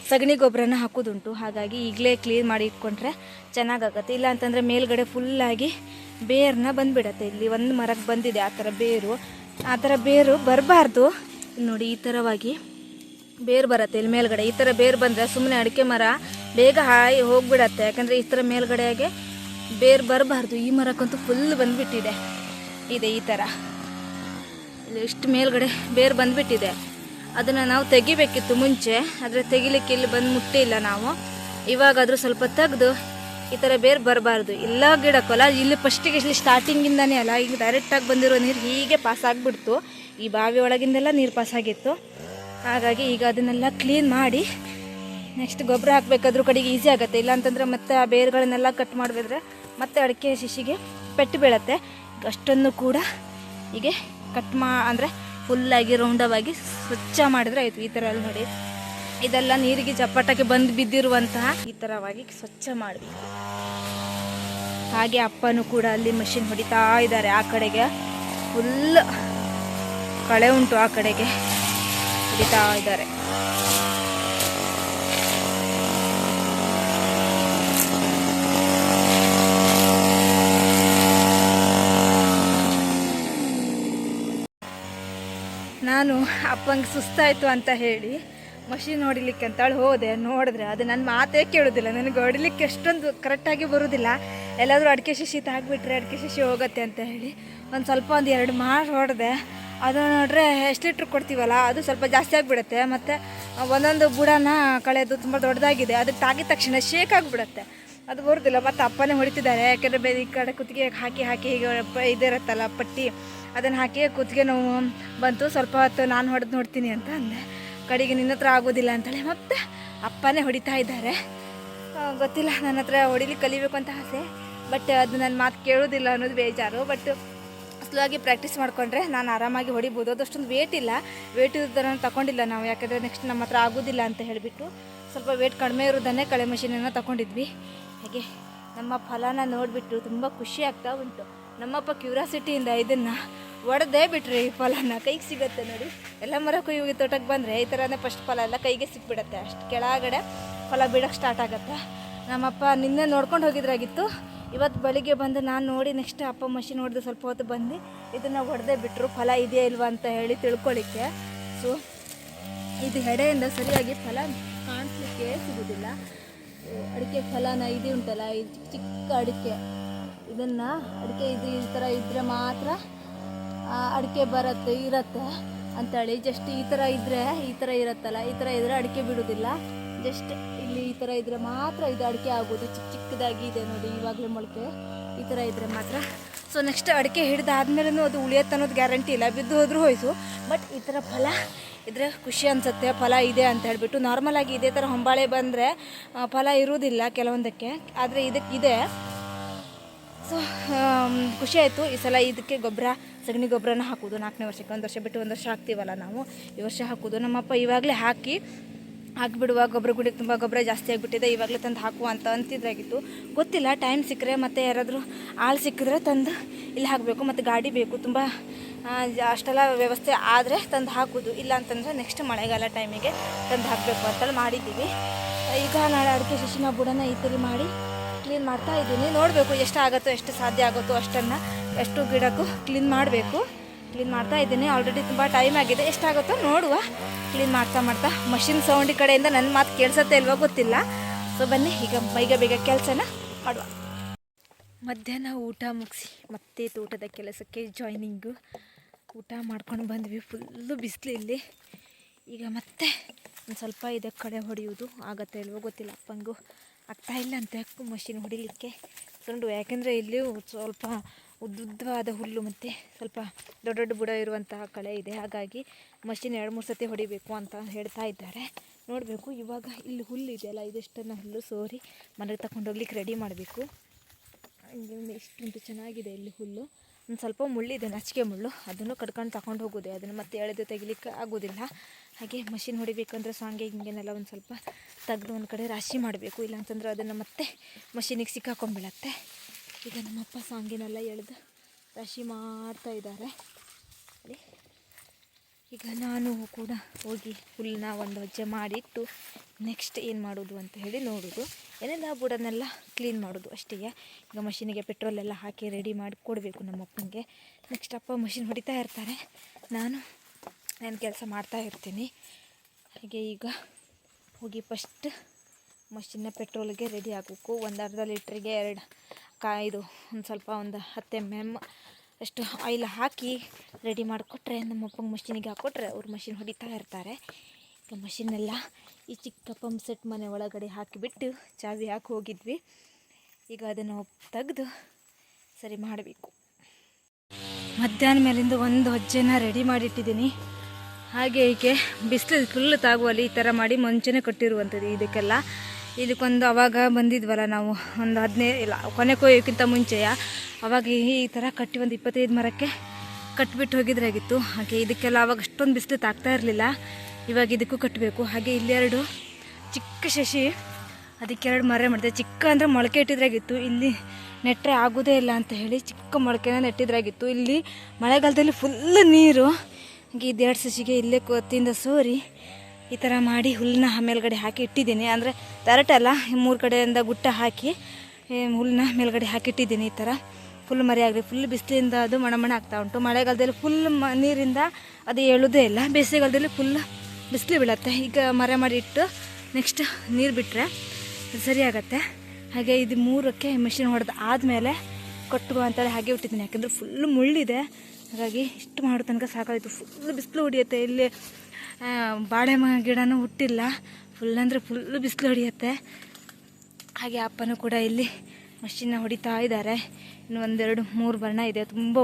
ಸಗಣಿ ಗೊಬ್ಬರನ ಹಾಕೋದುಂಟು. ಹಾಗಾಗಿ ಈಗಲೇ ಕ್ಲೀನ್ ಮಾಡಿ ಇಟ್ಕೊಂಡ್ರೆ ಚೆನ್ನಾಗಾಗತ್ತೆ. ಇಲ್ಲ ಅಂತಂದರೆ ಮೇಲ್ಗಡೆ ಫುಲ್ಲಾಗಿ ಬೇರನ್ನ ಬಂದುಬಿಡತ್ತೆ. ಇಲ್ಲಿ ಒಂದು ಮರಕ್ಕೆ ಬಂದಿದೆ ಆ ಥರ ಬೇರು ಬರಬಾರ್ದು. ನೋಡಿ ಈ ಥರವಾಗಿ ಬೇರು ಬರುತ್ತೆ ಇಲ್ಲಿ ಮೇಲ್ಗಡೆ. ಈ ಥರ ಬೇರು ಬಂದರೆ ಸುಮ್ಮನೆ ಅಡಿಕೆ ಮರ ಬೇಗ ಹೋಗಿಬಿಡತ್ತೆ. ಯಾಕಂದರೆ ಈ ಥರ ಮೇಲ್ಗಡೆಯಾಗೆ ಬೇರು ಬರಬಾರ್ದು. ಈ ಮರಕ್ಕಂತೂ ಫುಲ್ ಬಂದುಬಿಟ್ಟಿದೆ. ಈ ಥರ ಇಲ್ಲಿ ಇಷ್ಟು ಮೇಲ್ಗಡೆ ಬೇರು ಬಂದುಬಿಟ್ಟಿದೆ. ಅದನ್ನು ನಾವು ತೆಗಿಬೇಕಿತ್ತು ಮುಂಚೆ, ಆದರೆ ತೆಗಿಲಿಕ್ಕೆ ಇಲ್ಲಿ ಬಂದು ಮುಟ್ಟಿಲ್ಲ ನಾವು. ಇವಾಗಾದರೂ ಸ್ವಲ್ಪ ತೆಗೆದು, ಈ ಥರ ಬೇರು ಬರಬಾರ್ದು. ಎಲ್ಲ ಗಿಡಕ್ಕಲ್ಲ, ಇಲ್ಲಿ ಫಸ್ಟಿಗೆ ಇಲ್ಲಿ ಸ್ಟಾರ್ಟಿಂಗಿಂದನೇ ಅಲ್ಲ, ಈಗ ಡೈರೆಕ್ಟಾಗಿ ಬಂದಿರೋ ನೀರು ಹೀಗೆ ಪಾಸ್ ಆಗಿಬಿಡ್ತು. ಈ ಬಾವಿ ಒಳಗಿಂದೆಲ್ಲ ನೀರು ಪಾಸಾಗಿತ್ತು. ಹಾಗಾಗಿ ಈಗ ಅದನ್ನೆಲ್ಲ ಕ್ಲೀನ್ ಮಾಡಿ ನೆಕ್ಸ್ಟ್ ಗೊಬ್ಬರ ಹಾಕಬೇಕಾದ್ರೂ ಕಡೆಗೆ ಈಸಿ ಆಗುತ್ತೆ. ಇಲ್ಲಾಂತಂದರೆ ಮತ್ತೆ ಆ ಬೇರುಗಳನ್ನೆಲ್ಲ ಕಟ್ ಮಾಡಿದ್ರೆ ಮತ್ತೆ ಅಡಿಕೆ ಶಿಶಿಗೆ ಪೆಟ್ಟು ಬೀಳತ್ತೆ. ಅಷ್ಟನ್ನು ಕೂಡ ಹೀಗೆ ಅಂದರೆ ಫುಲ್ಲಾಗಿ ರೌಂಡವಾಗಿ ಸ್ವಚ್ಛ ಮಾಡಿದ್ರೆ ಆಯಿತು. ಈ ಥರ ಎಲ್ಲ ನೋಡಿ, ಇದೆಲ್ಲ ನೀರಿಗೆ ಚಪ್ಪಟಕ್ಕೆ ಬಂದು ಬಿದ್ದಿರುವಂತಹ ಈ ಥರವಾಗಿ ಸ್ವಚ್ಛ ಮಾಡಬೇಕು. ಹಾಗೆ ಅಪ್ಪನೂ ಕೂಡ ಅಲ್ಲಿ ಮಷಿನ್ ಹೊಡಿತಾ ಇದ್ದಾರೆ. ಆ ಕಡೆಗೆ ಫುಲ್ ಕಳೆ ಉಂಟು, ಆ ಕಡೆಗೆ ಹೊಡಿತಾ ಇದ್ದಾರೆ. ನಾನು ಅಪ್ಪಂಗೆ ಸುಸ್ತಾಯಿತು ಅಂತ ಹೇಳಿ ಮಷಿನ್ ಹೊಡಿಲಿಕ್ಕೆ ಅಂತೇಳಿ ನೋಡಿದ್ರೆ ಅದು ನನ್ನ ಮಾತೇ ಕೇಳೋದಿಲ್ಲ. ನನಗೆ ಹೊಡಿಲಿಕ್ಕೆ ಎಷ್ಟೊಂದು ಕರೆಕ್ಟಾಗಿ ಬರೋದಿಲ್ಲ. ಎಲ್ಲಾದರೂ ಅಡಿಕೆ ಶಿಶಿ ತಾಗ್ಬಿಟ್ರೆ ಅಡಿಕೆ ಶಿಶಿ ಹೋಗುತ್ತೆ ಅಂತ ಹೇಳಿ ಒಂದು 2 ಮಾರು ಹೊಡೆದೆ. ಅದು ನೋಡ್ರೆ ಎಷ್ಟು ಲೀಟ್ರ್ ಕೊಡ್ತೀವಲ್ಲ ಅದು ಸ್ವಲ್ಪ ಜಾಸ್ತಿ ಆಗಿಬಿಡುತ್ತೆ. ಮತ್ತು ಒಂದೊಂದು ಬುಡನ ಕಳೆದು ತುಂಬ ದೊಡ್ಡದಾಗಿದೆ. ಅದು ತಾಗಿದ ತಕ್ಷಣ ಶೇಕ್ ಆಗಿಬಿಡುತ್ತೆ, ಅದು ಬರೋದಿಲ್ಲ. ಮತ್ತು ಅಪ್ಪನೇ ಹೊಡಿತಿದ್ದಾರೆ. ಯಾಕೆಂದರೆ ಈ ಕಡೆ ಕುತ್ತಿಗೆ ಹಾಕಿ ಹೀಗೆ ಇದಿರುತ್ತಲ್ಲ ಪಟ್ಟಿ, ಅದನ್ನು ಹಾಕಿ ಕುತ್ತಿಗೆ ನೋವು ಬಂತು. ಸ್ವಲ್ಪ ಹೊತ್ತು ನಾನು ಹೊಡೆದು ನೋಡ್ತೀನಿ ಅಂತ ಅಂದೆ. ಕಡೆಗೆ ನಿನ್ನ ಹತ್ರ ಆಗೋದಿಲ್ಲ ಅಂತೇಳಿ ಮತ್ತೆ ಅಪ್ಪನೇ ಹೊಡಿತಾ ಇದ್ದಾರೆ. ಗೊತ್ತಿಲ್ಲ, ನನ್ನ ಹತ್ರ ಹೊಡಿಲಿಕ್ಕೆ ಕಲಿಬೇಕು ಅಂತ ಆಸೆ, ಬಟ್ ಅದು ನನ್ನ ಮಾತು ಕೇಳೋದಿಲ್ಲ ಅನ್ನೋದು ಬೇಜಾರು. ಬಟ್ ಸ್ಲೋ ಆಗಿ ಪ್ರಾಕ್ಟೀಸ್ ಮಾಡಿಕೊಂಡ್ರೆ ನಾನು ಆರಾಮಾಗಿ ಹೊಡಿಬೋದು. ಅದಷ್ಟೊಂದು ವೇಟ್ ಇಲ್ಲ, ವೇಟ್ ಇರೋದನ್ನು ತಗೊಂಡಿಲ್ಲ ನಾವು, ಯಾಕಂದರೆ ನೆಕ್ಸ್ಟ್ ನಮ್ಮ ಹತ್ರ ಆಗೋದಿಲ್ಲ ಅಂತ ಹೇಳಿಬಿಟ್ಟು ಸ್ವಲ್ಪ ವೇಟ್ ಕಡಿಮೆ ಇರೋದನ್ನೇ ಕಳೆ ಮಷೀನನ್ನು ತಗೊಂಡಿದ್ವಿ. ಹಾಗೆ ನಮ್ಮ ಫಲನ ನೋಡಿಬಿಟ್ಟು ತುಂಬ ಖುಷಿ ಆಗ್ತಾ ಉಂಟು. ನಮ್ಮಪ್ಪ ಕ್ಯೂರಿಯಾಸಿಟಿಯಿಂದ ಇದನ್ನು ಒಡೆದೇ ಬಿಟ್ರಿ. ಈ ಫಲನ ಕೈಗೆ ಸಿಗುತ್ತೆ ನೋಡಿ. ಎಲ್ಲ ಮರ ಕೊಯ್ಯೋಗಿ ತೋಟಕ್ಕೆ ಬಂದರೆ ಈ ಥರನೇ ಫಸ್ಟ್ ಫಲ ಎಲ್ಲ ಕೈಗೆ ಸಿಕ್ಬಿಡುತ್ತೆ. ಅಷ್ಟು ಕೆಳಗಡೆ ಫಲ ಬಿಡೋಕ್ಕೆ ಸ್ಟಾರ್ಟ್ ಆಗುತ್ತೆ. ನಮ್ಮಪ್ಪ ನಿನ್ನೆ ನೋಡ್ಕೊಂಡು ಹೋಗಿದ್ರಾಗಿತ್ತು. ಇವತ್ತು ಬೆಳಿಗ್ಗೆ ಬಂದು ನಾನು ನೋಡಿ ನೆಕ್ಸ್ಟ್ ಅಪ್ಪ ಮಷಿನ್ ಹೊಡೆದು ಸ್ವಲ್ಪ ಹೊತ್ತು ಬಂದು ಇದನ್ನು ಹೊಡೆದೇ ಬಿಟ್ಟರು, ಫಲ ಇದೆಯಾ ಇಲ್ವಾ ಅಂತ ಹೇಳಿ ತಿಳ್ಕೊಳ್ಳಿಕ್ಕೆ. ಸೊ ಇದು ಹೆಡೆಯಿಂದ ಸರಿಯಾಗಿ ಫಲ ಕಾಣಿಸ್ಲಿಕ್ಕೆ ಸಿಗೋದಿಲ್ಲ. ಅಡಿಕೆ ಫಲನ ಇದು ಉಂಟಲ್ಲ, ಈ ಚಿಕ್ಕ ಚಿಕ್ಕ ಅಡಿಕೆ, ಇದನ್ನು ಅಡಿಕೆ ಇದು ಈ ಥರ ಇದ್ದರೆ ಮಾತ್ರ ಅಡಿಕೆ ಇರುತ್ತೆ ಅಂಥೇಳಿ. ಜಸ್ಟ್ ಈ ಥರ ಇದ್ದರೆ ಈ ಥರ ಇರುತ್ತಲ್ಲ, ಈ ಥರ ಇದ್ದರೆ ಅಡಿಕೆ ಬಿಡೋದಿಲ್ಲ. ಜಸ್ಟ್ ಇಲ್ಲಿ ಈ ಥರ ಇದ್ದರೆ ಮಾತ್ರ ಇದು ಅಡಿಕೆ ಆಗೋದು. ಚಿಕ್ಕ ಚಿಕ್ಕದಾಗಿ ಇದೆ ನೋಡಿ, ಇವಾಗಲೇ ಮೊಳಕೆ ಈ ಥರ ಇದ್ದರೆ ಮಾತ್ರ. ಸೊ ನೆಕ್ಸ್ಟ್ ಅಡಿಕೆ ಹಿಡಿದಾದ್ಮೇಲೂ ಅದು ಉಳಿಯುತ್ತೆ ಅನ್ನೋದು ಗ್ಯಾರಂಟಿ ಇಲ್ಲ, ಬಿದ್ದು ಹೋದ್ರೂ ಹೋಯ್ತು. ಬಟ್ ಈ ಥರ ಫಲ ಇದ್ರೆ ಖುಷಿ ಅನಿಸುತ್ತೆ, ಫಲ ಇದೆ ಅಂತ ಹೇಳಿಬಿಟ್ಟು. ನಾರ್ಮಲಾಗಿ ಇದೇ ಥರ ಹೊಂಬಾಳೆ ಬಂದರೆ ಫಲ ಇರುವುದಿಲ್ಲ ಕೆಲವೊಂದಕ್ಕೆ, ಆದರೆ ಇದಕ್ಕಿದೆ. ಸೊ ಖುಷಿ ಆಯಿತು. ಈ ಸಲ ಇದಕ್ಕೆ ಸಗಣಿ ಗೊಬ್ಬರನ ಹಾಕೋದು 4ನೇ ವರ್ಷಕ್ಕೆ. 1 ವರ್ಷ ಬಿಟ್ಟು 1 ವರ್ಷ ಹಾಕ್ತೀವಲ್ಲ ನಾವು, ಈ ವರ್ಷ ಹಾಕೋದು. ನಮ್ಮಪ್ಪ ಇವಾಗಲೇ ಹಾಕಿಬಿಡುವ, ಗೊಬ್ಬರ ಗುಡಿಗೆ ತುಂಬ ಗೊಬ್ಬರ ಜಾಸ್ತಿ ಆಗಿಬಿಟ್ಟಿದೆ, ಇವಾಗಲೇ ತಂದು ಹಾಕುವ ಅಂತ ಅಂತಿದ್ರಾಗಿತ್ತು. ಗೊತ್ತಿಲ್ಲ, ಟೈಮ್ ಸಿಕ್ಕರೆ ಮತ್ತು ಯಾರಾದರೂ ಆಳು ಸಿಕ್ಕಿದ್ರೆ ತಂದು ಇಲ್ಲಿ ಹಾಕಬೇಕು. ಮತ್ತು ಗಾಡಿ ಬೇಕು, ತುಂಬ ಅಷ್ಟೆಲ್ಲ ವ್ಯವಸ್ಥೆ ಆದರೆ ತಂದು ಹಾಕೋದು. ಇಲ್ಲ ಅಂತಂದರೆ ನೆಕ್ಸ್ಟ್ ಮಳೆಗಾಲ ಟೈಮಿಗೆ ತಂದು ಹಾಕಬೇಕು ಅಂತೇಳಿ ಮಾಡಿದ್ದೀವಿ. ಈಗ ನಾಳೆ ಅಡಿಕೆ ಸಸಿನ ಬುಡನ ಈ ಥರ ಮಾಡಿ ಕ್ಲೀನ್ ಮಾಡ್ತಾ ಇದ್ದೀನಿ. ನೋಡಬೇಕು ಎಷ್ಟಾಗುತ್ತೋ, ಎಷ್ಟು ಸಾಧ್ಯ ಆಗುತ್ತೋ ಅಷ್ಟನ್ನು, ಎಷ್ಟು ಗಿಡಕ್ಕೂ ಕ್ಲೀನ್ ಮಾಡಬೇಕು. ಕ್ಲೀನ್ ಮಾಡ್ತಾ ಇದ್ದೀನಿ. ಆಲ್ರೆಡಿ ತುಂಬ ಟೈಮ್ ಆಗಿದೆ, ಎಷ್ಟಾಗುತ್ತೋ ನೋಡುವ. ಕ್ಲೀನ್ ಮಾಡ್ತಾ ಮಷಿನ್ ಸೌಂಡಿ ಕಡೆಯಿಂದ ನನ್ನ ಮಾತು ಕೇಳಿಸುತ್ತೆ ಇಲ್ವೋ ಗೊತ್ತಿಲ್ಲ. ಸೊ ಬನ್ನಿ ಈಗ ಬೇಗ ಕೆಲಸನ ಮಾಡುವ. ಮಧ್ಯಾಹ್ನ ಊಟ ಮುಗಿಸಿ ಮತ್ತೆ ತೋಟದ ಕೆಲಸಕ್ಕೆ ಜಾಯ್ನಿಂಗು. ಊಟ ಮಾಡ್ಕೊಂಡು ಬಂದ್ವಿ. ಫುಲ್ಲು ಬಿಸಿಲು ಇಲ್ಲಿ. ಈಗ ಮತ್ತೆ ಒಂದು ಸ್ವಲ್ಪ ಇದಕ್ಕೆ ಕಡೆ ಹೊಡೆಯೋದು ಆಗುತ್ತೆ ಇಲ್ವೋ ಗೊತ್ತಿಲ್ಲ. ಅಪ್ಪಂಗೂ ಆಗ್ತಾಯಿಲ್ಲ ಅಂತ ಮಷಿನ್ ಹೊಡಿಲಿಕ್ಕೆ ಸೊಂಡು. ಯಾಕೆಂದರೆ ಇಲ್ಲಿ ಸ್ವಲ್ಪ ಉದ್ದುದ್ದವಾದ ಹುಲ್ಲು ಮತ್ತು ಸ್ವಲ್ಪ ದೊಡ್ಡ ದೊಡ್ಡ ಬುಡ ಇರುವಂತಹ ಕಳೆ ಇದೆ. ಹಾಗಾಗಿ ಮಷಿನ್ 2-3 ಸತಿ ಹೊಡಿಬೇಕು ಅಂತ ಹೇಳ್ತಾ ಇದ್ದಾರೆ. ನೋಡಬೇಕು. ಇವಾಗ ಇಲ್ಲಿ ಹುಲ್ಲು ಇದೆಯಲ್ಲ, ಇದಿಷ್ಟನ್ನು ಹುಲ್ಲು ಸೋರಿ ಮನೆಗೆ ತಗೊಂಡೋಗ್ಲಿಕ್ಕೆ ರೆಡಿ ಮಾಡಬೇಕು. ಇಷ್ಟುಂಟು ಚೆನ್ನಾಗಿದೆ ಇಲ್ಲಿ ಹುಲ್ಲು. ಒಂದು ಸ್ವಲ್ಪ ಮುಳ್ಳಿದೆ, ನಚಿಕೆ ಮುಳ್ಳು, ಅದನ್ನು ಕಡ್ಕೊಂಡು ತಗೊಂಡು ಹೋಗೋದೆ. ಅದನ್ನು ಮತ್ತೆ ಎಳೆದು ತೆಗಿಲಿಕ್ಕೆ ಆಗೋದಿಲ್ಲ. ಹಾಗೆ ಮಷಿನ್ ಹೊಡಿಬೇಕಂದ್ರೆ ಸಾಂಗೆ ಹಿಂಗೇನೆಲ್ಲ ಒಂದು ಸ್ವಲ್ಪ ತೆಗೆದು ಒಂದು ಕಡೆ ರಾಶಿ ಮಾಡಬೇಕು. ಇಲ್ಲಾಂತಂದ್ರೆ ಅದನ್ನು ಮತ್ತೆ ಮಷಿನಿಗೆ ಸಿಕ್ಕಾಕೊಂಡ್ಬಿಡತ್ತೆ. ಈಗ ನಮ್ಮಪ್ಪ ಸಾಂಗಿನೆಲ್ಲ ಎಳೆದು ರಾಶಿ ಮಾಡ್ತಾ ಇದ್ದಾರೆ. ಈಗ ನಾನು ಕೂಡ ಹೋಗಿ ಹುಲ್ಲನ್ನ ಒಂದು ವಜ್ಜೆ ಮಾಡಿಟ್ಟು ನೆಕ್ಸ್ಟ್ ಏನು ಮಾಡೋದು ಅಂತ ಹೇಳಿ ನೋಡೋದು. ಏನೆಲ್ಲ ಬುಡನ್ನೆಲ್ಲ ಕ್ಲೀನ್ ಮಾಡೋದು ಅಷ್ಟೇ. ಈಗ ಮಷಿನಿಗೆ ಪೆಟ್ರೋಲೆಲ್ಲ ಹಾಕಿ ರೆಡಿ ಮಾಡಿ ಕೊಡಬೇಕು ನಮ್ಮಪ್ಪನಿಗೆ. ನೆಕ್ಸ್ಟ್ ಅಪ್ಪ ಮಷಿನ್ ಹೊಡಿತಾ ಇರ್ತಾರೆ, ನಾನು ಕೆಲಸ ಮಾಡ್ತಾ ಇರ್ತೀನಿ. ಹಾಗೆ ಈಗ ಹೋಗಿ ಫಸ್ಟ್ ಮಷಿನ್ನ ಪೆಟ್ರೋಲಿಗೆ ರೆಡಿ ಆಗಬೇಕು. ಒಂದು ಅರ್ಧ ಲೀಟ್ರಿಗೆ 2 ಒಂದು ಸ್ವಲ್ಪ ಒಂದು 10 ml ಅಷ್ಟು ಆಯಿಲ್ ಹಾಕಿ ರೆಡಿ ಮಾಡಿಕೊಟ್ರೆ ನಮ್ಮಪ್ಪಂಗೆ ಮಷಿನಿಗೆ ಹಾಕ್ಕೊಟ್ರೆ ಅವ್ರು ಮಷಿನ್ ಹೊಡಿತಾ ಇರ್ತಾರೆ. ಈಗ ಮಷಿನ್ನೆಲ್ಲ ಈ ಚಿಕ್ಕ ಪಂಪ್ ಸೆಟ್ ಮನೆ ಒಳಗಡೆ ಹಾಕಿಬಿಟ್ಟು ಚಾವಿ ಹಾಕಿ ಹೋಗಿದ್ವಿ. ಈಗ ಅದನ್ನು ತೆಗೆದು ಸರಿ ಮಾಡಬೇಕು. ಮಧ್ಯಾಹ್ನ ಮೇಲಿಂದ ಒಂದು ವಜ್ಜೆನ ರೆಡಿ ಮಾಡಿಟ್ಟಿದ್ದೀನಿ. ಹಾಗೆ ಹೀಗೆ ಬಿಸಿಲು ಫುಲ್ ತಾಗುವಲ್ಲಿ ಈ ಥರ ಮಾಡಿ ಮುಂಚೆನೇ ಕಟ್ಟಿರುವಂಥದ್ದು. ಇದಕ್ಕೆಲ್ಲ ಇದಕ್ಕೊಂದು ಅವಾಗ ಬಂದಿದ್ವಲ್ಲ ನಾವು, ಒಂದು 15 ಇಲ್ಲ ಕೊನೆ ಕೊಯ್ಯೋಕ್ಕಿಂತ ಮುಂಚೆಯ ಅವಾಗ ಈ ಥರ ಕಟ್ಟಿ ಒಂದು 25 ಮರಕ್ಕೆ ಕಟ್ಟಿಬಿಟ್ಟು ಹೋಗಿದ್ರಾಗಿತ್ತು. ಹಾಗೆ ಇದಕ್ಕೆಲ್ಲ ಅವಾಗ ಅಷ್ಟೊಂದು ಬಿಸಿಲು ತಾಗ್ತಾ ಇರಲಿಲ್ಲ. ಇವಾಗ ಇದಕ್ಕೂ ಕಟ್ಟಬೇಕು. ಹಾಗೆ ಇಲ್ಲಿ 2 ಚಿಕ್ಕ ಶಶಿ, ಅದಕ್ಕೆ 2 ಮರ ಮಾಡಿದೆ. ಚಿಕ್ಕ ಅಂದರೆ ಮೊಳಕೆ ಇಟ್ಟಿದ್ರಾಗಿತ್ತು. ಇಲ್ಲಿ ನೆಟ್ಟರೆ ಆಗೋದೇ ಇಲ್ಲ ಅಂತ ಹೇಳಿ ಚಿಕ್ಕ ಮೊಳಕೆನ ನೆಟ್ಟಿದ್ರಾಗಿತ್ತು. ಇಲ್ಲಿ ಮಳೆಗಾಲದಲ್ಲಿ ಫುಲ್ಲು ನೀರು. ಹಾಗೆ ಇದು 2 ಸಸಿಗೆ ಇಲ್ಲೇ ಕೊತ್ತಿಂದ ಸೋರಿ ಈ ಥರ ಮಾಡಿ ಹುಲ್ಲನ್ನ ಮೇಲ್ಗಡೆ ಹಾಕಿ ಇಟ್ಟಿದ್ದೀನಿ. ಅಂದರೆ ಡೈರೆಕ್ಟ್ ಅಲ್ಲ, 3 ಕಡೆಯಿಂದ ಗುಟ್ಟ ಹಾಕಿ ಹುಲ್ಲನ್ನ ಮೇಲ್ಗಡೆ ಹಾಕಿಟ್ಟಿದ್ದೀನಿ. ಈ ಥರ ಫುಲ್ ಮರಿ ಆಗಲಿ. ಫುಲ್ ಬಿಸಿಲಿಂದ ಅದು ಮಣ ಆಗ್ತಾ ಉಂಟು. ಮಳೆಗಾಲದಲ್ಲಿ ಫುಲ್ ನೀರಿಂದ ಅದು ಏಳೋದೇ ಇಲ್ಲ. ಬೇಸಿಗೆಗಾಲದಲ್ಲಿ ಫುಲ್ ಬಿಸಿಲು ಬೀಳುತ್ತೆ. ಈಗ ಮರ ಮಾಡಿ ಇಟ್ಟು ನೆಕ್ಸ್ಟ್ ನೀರು ಬಿಟ್ಟರೆ ಸರಿ ಆಗುತ್ತೆ. ಹಾಗೆ ಇದು 3ಕ್ಕೆ ಮಿಷಿನ್ ಹೊಡೆದು ಆದಮೇಲೆ ಕಟ್ಟುವ ಅಂತೇಳಿ ಹಾಗೆ ಬಿಟ್ಟಿದ್ದೀನಿ. ಯಾಕೆಂದರೆ ಫುಲ್ ಮುಳ್ಳಿದೆ. ಹಾಗಾಗಿ ಇಷ್ಟು ಮಾಡೋ ತನಕ ಸಾಕಾಯಿತು. ಫುಲ್ ಬಿಸಿಲು ಹೊಡಿಯುತ್ತೆ. ಇಲ್ಲಿ ಬಾಳೆ ಗಿಡನೂ ಹುಟ್ಟಿಲ್ಲ. ಫುಲ್ ಅಂದರೆ ಫುಲ್ಲು ಬಿಸಿಲು ಹೊಡಿಯುತ್ತೆ. ಹಾಗೆ ಅಪ್ಪನೂ ಕೂಡ ಇಲ್ಲಿ ಮಷಿನ್ನ ಹೊಡಿತಾ ಇದ್ದಾರೆ. ಇನ್ನು 1, 2, 3 ಬರಣ ಇದೆ. ತುಂಬ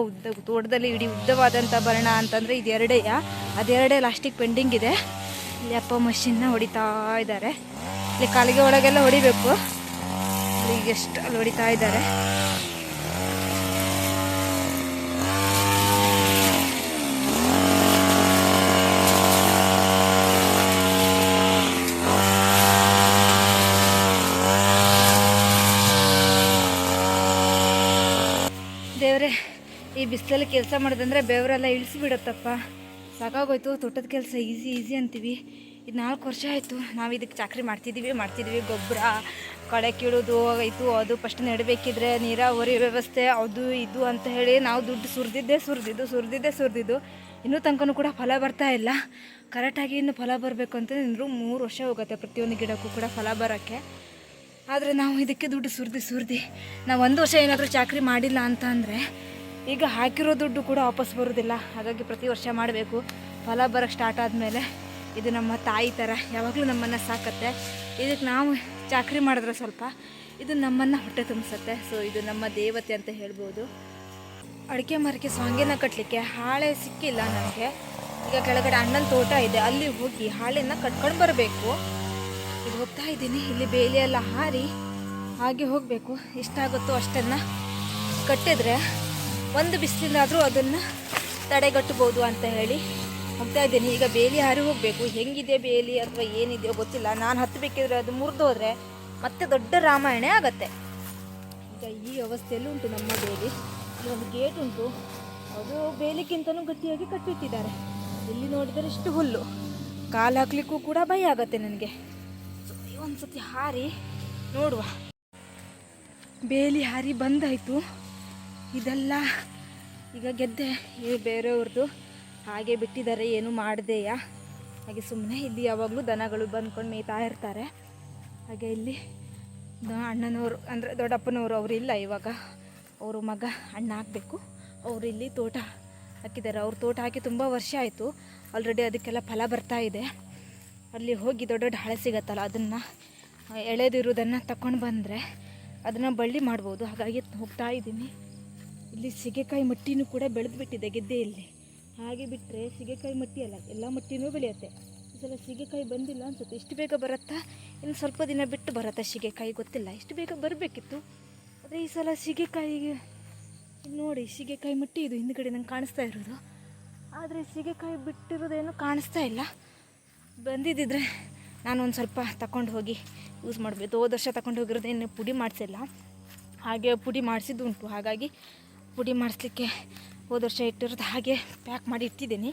ತೋಟದಲ್ಲಿ ಇಡೀ ಉದ್ದವಾದಂಥ ಬರಣ ಅಂತಂದರೆ ಇದು 2. ಅದು ಲಾಸ್ಟಿಗೆ ಪೆಂಡಿಂಗ್ ಇದೆ. ಇಲ್ಲಿ ಅಪ್ಪ ಮಷಿನ್ನ ಹೊಡಿತಾ ಇದ್ದಾರೆ. ಇಲ್ಲಿ ಕಾಲಿಗೆ ಒಳಗೆಲ್ಲ ಹೊಡಿಬೇಕು. ಈಗ ಎಷ್ಟು ಅಲ್ಲಿ ಹೊಡಿತಾ ಇದ್ದಾರೆ. ದೇವರೇ, ಈ ಬಿಸಿಲಲ್ಲಿ ಕೆಲಸ ಮಾಡೋದಂದರೆ ಬೆವರೆಲ್ಲ ಇಳಿಸಿಬಿಡುತ್ತಪ್ಪ. ಸಾಕಾಗೋಯ್ತು. ತೋಟದ ಕೆಲಸ ಈಸಿ ಅಂತೀವಿ. ಇದು 4 ವರ್ಷ ಆಯಿತು ನಾವು ಇದಕ್ಕೆ ಚಾಕ್ರಿ ಮಾಡ್ತಿದ್ದೀವಿ. ಗೊಬ್ಬರ ಕಳೆ ಕೀಳೋದು ಆಯಿತು, ಅದು ಫಸ್ಟ್ ನೆಡಬೇಕಿದ್ರೆ ನೀರಾವರಿ ವ್ಯವಸ್ಥೆ ಅದು ಇದು ಅಂತ ಹೇಳಿ ನಾವು ದುಡ್ಡು ಸುರಿದಿದ್ದು ಇನ್ನೂ ತನಕನೂ ಕೂಡ ಫಲ ಬರ್ತಾ ಇಲ್ಲ. ಕರೆಕ್ಟಾಗಿ ಇನ್ನು ಫಲ ಬರಬೇಕು ಅಂತ 3 ವರ್ಷ ಹೋಗುತ್ತೆ ಪ್ರತಿಯೊಂದು ಗಿಡಕ್ಕೂ ಕೂಡ ಫಲ ಬರೋಕ್ಕೆ. ಆದರೆ ನಾವು ಇದಕ್ಕೆ ದುಡ್ಡು ಸುರಿದು ನಾವು 1 ವರ್ಷ ಏನಾದರೂ ಚಾಕ್ರಿ ಮಾಡಿಲ್ಲ ಅಂತ ಅಂದರೆ ಈಗ ಹಾಕಿರೋ ದುಡ್ಡು ಕೂಡ ವಾಪಸ್ ಬರೋದಿಲ್ಲ. ಹಾಗಾಗಿ ಪ್ರತಿ ವರ್ಷ ಮಾಡಬೇಕು. ಫಲ ಬರೋಕ್ಕೆ ಸ್ಟಾರ್ಟ್ ಆದಮೇಲೆ ಇದು ನಮ್ಮ ತಾಯಿ ಥರ ಯಾವಾಗಲೂ ನಮ್ಮನ್ನು ಸಾಕತ್ತೆ. ಇದಕ್ಕೆ ನಾವು ಚಾಕ್ರಿ ಮಾಡಿದ್ರೆ ಸ್ವಲ್ಪ ಇದು ನಮ್ಮನ್ನು ಹೊಟ್ಟೆ ತುಂಬಿಸುತ್ತೆ. ಸೊ ಇದು ನಮ್ಮ ದೇವತೆ ಅಂತ ಹೇಳ್ಬೋದು. ಅಡಿಕೆ ಮರಕ್ಕೆ ಸ್ವಾಂಗಿನ ಕಟ್ಟಲಿಕ್ಕೆ ಹಾಳೆ ಸಿಕ್ಕಿಲ್ಲ ನನಗೆ. ಈಗ ಕೆಳಗಡೆ ಅಣ್ಣನ ತೋಟ ಇದೆ, ಅಲ್ಲಿ ಹೋಗಿ ಹಾಳೆನ ಕಟ್ಕೊಂಡು ಬರಬೇಕು. ಇದು ಹೋಗ್ತಾ ಇದ್ದೀನಿ. ಇಲ್ಲಿ ಬೇಲಿಯೆಲ್ಲ ಹಾರಿ ಹಾಗೆ ಹೋಗಬೇಕು. ಎಷ್ಟಾಗುತ್ತೋ ಅಷ್ಟನ್ನು ಕಟ್ಟಿದ್ರೆ ಒಂದು ಬಿಸಿಲಿನಾದರೂ ಅದನ್ನು ತಡೆಗಟ್ಟಬೋದು ಅಂತ ಹೇಳಿ ಹೋಗ್ತಾ ಇದ್ದೀನಿ. ಈಗ ಬೇಲಿ ಹಾರಿ ಹೋಗಬೇಕು. ಹೆಂಗಿದೆ ಬೇಲಿ ಅಥವಾ ಏನಿದೆಯೋ ಗೊತ್ತಿಲ್ಲ. ನಾನು ಹತ್ತಬೇಕಿದ್ರೆ ಅದು ಮುರಿದೋದ್ರೆ ಮತ್ತೆ ದೊಡ್ಡ ರಾಮಾಯಣ ಆಗತ್ತೆ. ಈಗ ಈ ವ್ಯವಸ್ಥೆಯಲ್ಲೂ ಉಂಟು ನಮ್ಮ ಬೇಲಿ. ಇಲ್ಲಿ ಒಂದು ಗೇಟ್ ಉಂಟು, ಅದು ಬೇಲಿಗಿಂತಲೂ ಗಟ್ಟಿಯಾಗಿ ಕಟ್ಟಿಟ್ಟಿದ್ದಾರೆ. ಇಲ್ಲಿ ನೋಡಿದರೆ ಇಷ್ಟು ಹುಲ್ಲು, ಕಾಲು ಹಾಕ್ಲಿಕ್ಕೂ ಕೂಡ ಭಯ ಆಗತ್ತೆ ನನಗೆ. ಒಂದು ಸತಿ ಹಾರಿ ನೋಡುವ. ಬೇಲಿ ಹಾರಿ ಬಂದಾಯಿತು. ಇದೆಲ್ಲ ಈಗ ಗೆದ್ದೆ ಬೇರೆಯವ್ರದ್ದು ಹಾಗೆ ಬಿಟ್ಟಿದ್ದಾರೆ, ಏನು ಮಾಡಿದೆಯಾ ಹಾಗೆ ಸುಮ್ಮನೆ. ಇಲ್ಲಿ ಯಾವಾಗಲೂ ದನಗಳು ಬಂದ್ಕೊಂಡು ಮೇಯ್ತಾ ಇರ್ತಾರೆ. ಹಾಗೆ ಇಲ್ಲಿ ಅಣ್ಣನವರು ಅಂದರೆ ದೊಡ್ಡಪ್ಪನವರು ಅವರು ಇಲ್ಲ ಇವಾಗ. ಅವರು ಮಗ ಅಣ್ಣ ಹಾಕಬೇಕು. ಅವರು ಇಲ್ಲಿ ತೋಟ ಹಾಕಿದ್ದಾರೆ. ಅವ್ರ ತೋಟ ಹಾಕಿ ತುಂಬ ವರ್ಷ ಆಯಿತು. ಆಲ್ರೆಡಿ ಅದಕ್ಕೆಲ್ಲ ಫಲ ಬರ್ತಾ ಇದೆ. ಅಲ್ಲಿ ಹೋಗಿ ದೊಡ್ಡ ಹಳೆ ಸಿಗತ್ತಲ್ಲ, ಅದನ್ನು ಎಳೆದಿರೋದನ್ನು ತಗೊಂಡು ಬಂದರೆ ಅದನ್ನು ಬಳ್ಳಿ ಮಾಡ್ಬೋದು. ಹಾಗಾಗಿ ಹೋಗ್ತಾ ಇದ್ದೀನಿ. ಇಲ್ಲಿ ಸೀಗೆಕಾಯಿ ಮಟ್ಟಿನೂ ಕೂಡ ಬೆಳೆದು ಬಿಟ್ಟಿದೆ ಗೆದ್ದೆಯಲ್ಲಿ. ಹಾಗೆ ಬಿಟ್ಟರೆ ಸೀಗೆಕಾಯಿ ಮಟ್ಟಿ ಅಲ್ಲ, ಎಲ್ಲ ಮಟ್ಟಿನೂ ಬೆಳೆಯುತ್ತೆ. ಈ ಸಲ ಸೀಗೆಕಾಯಿ ಬಂದಿಲ್ಲ ಅನ್ಸುತ್ತೆ. ಇಷ್ಟು ಬೇಗ ಬರುತ್ತಾ, ಇನ್ನು ಸ್ವಲ್ಪ ದಿನ ಬಿಟ್ಟು ಬರುತ್ತಾ ಸೀಗೆಕಾಯಿ ಗೊತ್ತಿಲ್ಲ. ಇಷ್ಟು ಬೇಗ ಬರಬೇಕಿತ್ತು. ಆದರೆ ಈ ಸಲ ಸೀಗೆಕಾಯಿಗೆ ನೋಡಿ, ಸೀಗೆಕಾಯಿ ಮಟ್ಟಿ ಇದು ಹಿಂದ್ಗಡೆ ನಂಗೆ ಕಾಣಿಸ್ತಾ ಇರೋದು. ಆದರೆ ಸೀಗೆಕಾಯಿ ಬಿಟ್ಟಿರೋದೇನು ಕಾಣಿಸ್ತಾ ಇಲ್ಲ. ಬಂದಿದ್ದಿದ್ರೆ ನಾನು ಒಂದು ಸ್ವಲ್ಪ ತಗೊಂಡು ಹೋಗಿ ಯೂಸ್ ಮಾಡಬೇಕು. ಹೋದ ವರ್ಷ ತಗೊಂಡು ಹೋಗಿರೋದೇನು ಪುಡಿ ಮಾಡಿಸಿಲ್ಲ, ಹಾಗೆ ಪುಡಿ ಮಾಡಿಸಿದ್ದು ಉಂಟು. ಹಾಗಾಗಿ ಪುಡಿ ಮಾಡಿಸ್ಲಿಕ್ಕೆ ಹೋದ ವರ್ಷ ಇಟ್ಟಿರೋದು ಹಾಗೆ ಪ್ಯಾಕ್ ಮಾಡಿ ಇಟ್ಟಿದ್ದೀನಿ.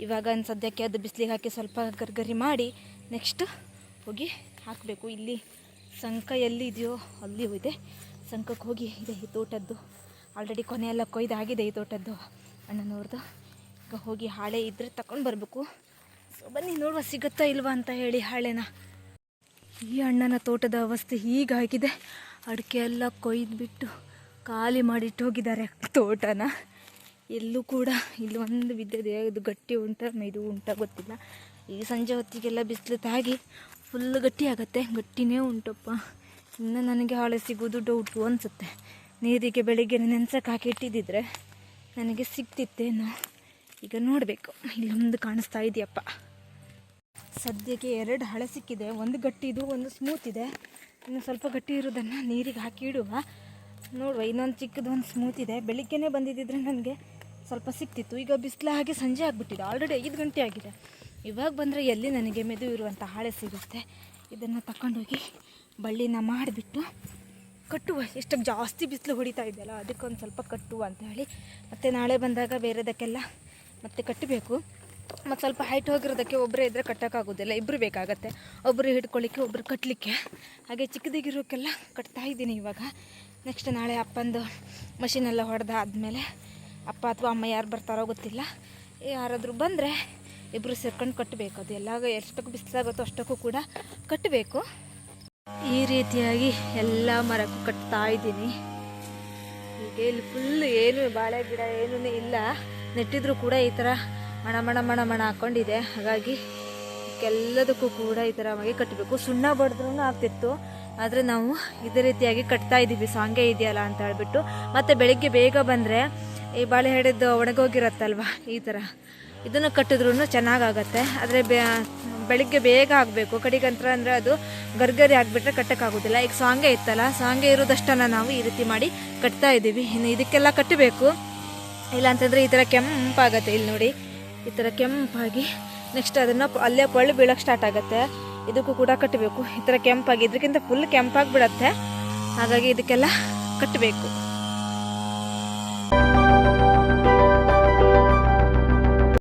ಇವಾಗ ಸದ್ಯಕ್ಕೆ ಅದು ಬಿಸಿಲಿಗೆ ಹಾಕಿ ಸ್ವಲ್ಪ ಗರ್ಗರಿ ಮಾಡಿ ನೆಕ್ಸ್ಟ್ ಹೋಗಿ ಹಾಕಬೇಕು. ಇಲ್ಲಿ ಸಂಕ ಎಲ್ಲಿ ಇದೆಯೋ ಅಲ್ಲಿ ಇದೆ. ಸಂಕಕ್ಕೆ ಹೋಗಿ ಇದೆ ಈ ತೋಟದ್ದು. ಆಲ್ರೆಡಿ ಕೊನೆಯೆಲ್ಲ ಕೊಯ್ದಾಗಿದೆ ಈ ತೋಟದ್ದು ಅಣ್ಣನವ್ರದ್ದು. ಈಗ ಹೋಗಿ ಹಾಳೆ ಇದ್ದರೆ ತಗೊಂಡು ಬರಬೇಕು. ಸೊ ಬನ್ನಿ ನೋಡುವ ಸಿಗುತ್ತಾ ಇಲ್ವಾ ಅಂತ ಹೇಳಿ ಹಾಳೆನ. ಈ ಅಣ್ಣನ ತೋಟದ ಅವಸ್ಥೆ ಹೀಗಾಗಿದೆ. ಅಡಿಕೆ ಎಲ್ಲ ಕೊಯ್ದುಬಿಟ್ಟು ಖಾಲಿ ಮಾಡಿಟ್ಟು ಹೋಗಿದ್ದಾರೆ ತೋಟನ. ಎಲ್ಲೂ ಕೂಡ ಇಲ್ಲಿ ಒಂದು ಬಿದ್ದಿದೆ. ಇದು ಗಟ್ಟಿ ಉಂಟ ಇದು ಉಂಟ ಗೊತ್ತಿಲ್ಲ. ಈ ಸಂಜೆ ಹೊತ್ತಿಗೆಲ್ಲ ಬಿಸಿಲು ತಾಗಿ ಫುಲ್ ಗಟ್ಟಿ ಆಗುತ್ತೆ. ಗಟ್ಟಿನೇ ಉಂಟಪ್ಪ. ಇನ್ನು ನನಗೆ ಹಾಳೆ ಸಿಗೋದು ಡೌಟು ಅನಿಸುತ್ತೆ. ನೀರಿಗೆ ಬೆಳಿಗ್ಗೆ ನೆನೆಸಕ್ಕೆ ಹಾಕಿ ಇಟ್ಟಿದ್ದಿದ್ರೆ ನನಗೆ ಸಿಗ್ತಿತ್ತೇನೋ. ಈಗ ನೋಡಬೇಕು. ಇಲ್ಲೊಂದು ಕಾಣಿಸ್ತಾ ಇದೆಯಪ್ಪ. ಸದ್ಯಕ್ಕೆ 2 ಹಳೆ ಸಿಕ್ಕಿದೆ. ಒಂದು ಗಟ್ಟಿ ಇದು, ಒಂದು ಸ್ಮೂತ್ ಇದೆ. ಇನ್ನು ಸ್ವಲ್ಪ ಗಟ್ಟಿ ಇರೋದನ್ನು ನೀರಿಗೆ ಹಾಕಿ ಇಡುವ. ನೋಡುವ. ಇನ್ನೊಂದು ಚಿಕ್ಕದು ಒಂದು ಸ್ಮೂತ್ ಇದೆ. ಬೆಳಿಗ್ಗೆನೇ ಬಂದಿದ್ದಿದ್ರೆ ನನಗೆ ಸ್ವಲ್ಪ ಸಿಕ್ತಿತ್ತು. ಈಗ ಬಿಸಿಲು ಹಾಗೆ ಸಂಜೆ ಆಗಿಬಿಟ್ಟಿದೆ. ಆಲ್ರೆಡಿ 5 ಗಂಟೆ ಆಗಿದೆ. ಇವಾಗ ಬಂದರೆ ಎಲ್ಲಿ ನನಗೆ ಮೆದು ಇರುವಂಥ ಹಾಳೆ ಸಿಗುತ್ತೆ. ಇದನ್ನು ತಗೊಂಡೋಗಿ ಬಳ್ಳಿನ ಮಾಡಿಬಿಟ್ಟು ಕಟ್ಟುವ. ಎಷ್ಟು ಜಾಸ್ತಿ ಬಿಸಿಲು ಹೊಡಿತಾ ಇದೆಯಲ್ಲ, ಅದಕ್ಕೊಂದು ಸ್ವಲ್ಪ ಕಟ್ಟುವ ಅಂತ ಹೇಳಿ. ಮತ್ತು ನಾಳೆ ಬಂದಾಗ ಬೇರೆದಕ್ಕೆಲ್ಲ ಮತ್ತೆ ಕಟ್ಟಬೇಕು. ಮತ್ತು ಸ್ವಲ್ಪ ಹೈಟ್ ಹೋಗಿರೋದಕ್ಕೆ ಒಬ್ಬರೇ ಇದ್ದರೆ ಕಟ್ಟೋಕ್ಕಾಗೋದಿಲ್ಲ, ಇಬ್ಬರು ಬೇಕಾಗತ್ತೆ. ಒಬ್ಬರು ಹಿಡ್ಕೊಳ್ಳಿಕ್ಕೆ, ಒಬ್ಬರು ಕಟ್ಟಲಿಕ್ಕೆ. ಹಾಗೆ ಚಿಕ್ಕದಿಗಿರೋಕ್ಕೆಲ್ಲ ಕಟ್ತಾ ಇದ್ದೀನಿ ಇವಾಗ. ನೆಕ್ಸ್ಟ್ ನಾಳೆ ಅಪ್ಪಂದು ಮಷಿನೆಲ್ಲ ಹೊಡೆದಾದ್ಮೇಲೆ ಅಪ್ಪ ಅಥವಾ ಅಮ್ಮ ಯಾರು ಬರ್ತಾರೋ ಗೊತ್ತಿಲ್ಲ, ಯಾರಾದರೂ ಬಂದರೆ ಇಬ್ಬರು ಸೇರ್ಕೊಂಡು ಕಟ್ಟಬೇಕು. ಅದು ಎಲ್ಲ ಎಷ್ಟಕ್ಕೂ ಬಿಸಿಲಾಗುತ್ತೋ ಅಷ್ಟಕ್ಕೂ ಕೂಡ ಕಟ್ಟಬೇಕು. ಈ ರೀತಿಯಾಗಿ ಎಲ್ಲ ಮರಕ್ಕೂ ಕಟ್ತಾ ಇದ್ದೀನಿ. ಹೀಗೆ ಇಲ್ಲಿ ಫುಲ್ ಏನು ಬಾಳೆ ಗಿಡ ಏನೂ ಇಲ್ಲ. ನೆಟ್ಟಿದ್ರು ಕೂಡ ಈ ಥರ ಮಣ ಹಾಕ್ಕೊಂಡಿದೆ. ಹಾಗಾಗಿ ಎಲ್ಲದಕ್ಕೂ ಕೂಡ ಈ ಥರವಾಗಿ ಕಟ್ಟಬೇಕು. ಸುಣ್ಣ ಬಡಿದ್ರೂ ಆಗ್ತಿತ್ತು. ಆದರೆ ನಾವು ಇದೇ ರೀತಿಯಾಗಿ ಕಟ್ತಾ ಇದ್ದೀವಿ ಸಾಂಗೆ ಇದೆಯಲ್ಲ ಅಂತ ಹೇಳ್ಬಿಟ್ಟು. ಮತ್ತು ಬೆಳಿಗ್ಗೆ ಬೇಗ ಬಂದರೆ ಈ ಬಾಳೆ ಹಿಡಿದು ಒಣಗೋಗಿರತ್ತಲ್ವ, ಈ ಥರ ಇದನ್ನು ಕಟ್ಟಿದ್ರೂ ಚೆನ್ನಾಗಾಗತ್ತೆ. ಆದರೆ ಬೆಳಿಗ್ಗೆ ಬೇಗ ಆಗಬೇಕು ಕಡಿಗಂತ್ರ, ಅಂದರೆ ಅದು ಗರ್ಗರಿ ಆಗಿಬಿಟ್ರೆ ಕಟ್ಟೋಕ್ಕಾಗೋದಿಲ್ಲ. ಈಗ ಸಾಂಗೆ ಇತ್ತಲ್ಲ, ಸಾಂಗೆ ಇರೋದಷ್ಟನ್ನು ನಾವು ಈ ರೀತಿ ಮಾಡಿ ಕಟ್ತಾ ಇದ್ದೀವಿ. ಇನ್ನು ಇದಕ್ಕೆಲ್ಲ ಕಟ್ಟಬೇಕು, ಇಲ್ಲಾಂತಂದರೆ ಈ ಥರ ಕೆಂಪಾಗತ್ತೆ. ಇಲ್ಲಿ ನೋಡಿ, ಈ ಥರ ಕೆಂಪಾಗಿ ನೆಕ್ಸ್ಟ್ ಅದನ್ನು ಅಲ್ಲೇ ಪಳ್ಳು ಬೀಳೋಕ್ಕೆ ಸ್ಟಾರ್ಟ್ ಆಗುತ್ತೆ. ಇದಕ್ಕೂ ಕೂಡ ಕಟ್ಟಬೇಕು. ಈ ಥರ ಕೆಂಪಾಗಿ, ಇದಕ್ಕಿಂತ ಫುಲ್ ಕೆಂಪಾಗಿ ಬಿಡತ್ತೆ. ಹಾಗಾಗಿ ಇದಕ್ಕೆಲ್ಲ ಕಟ್ಟಬೇಕು.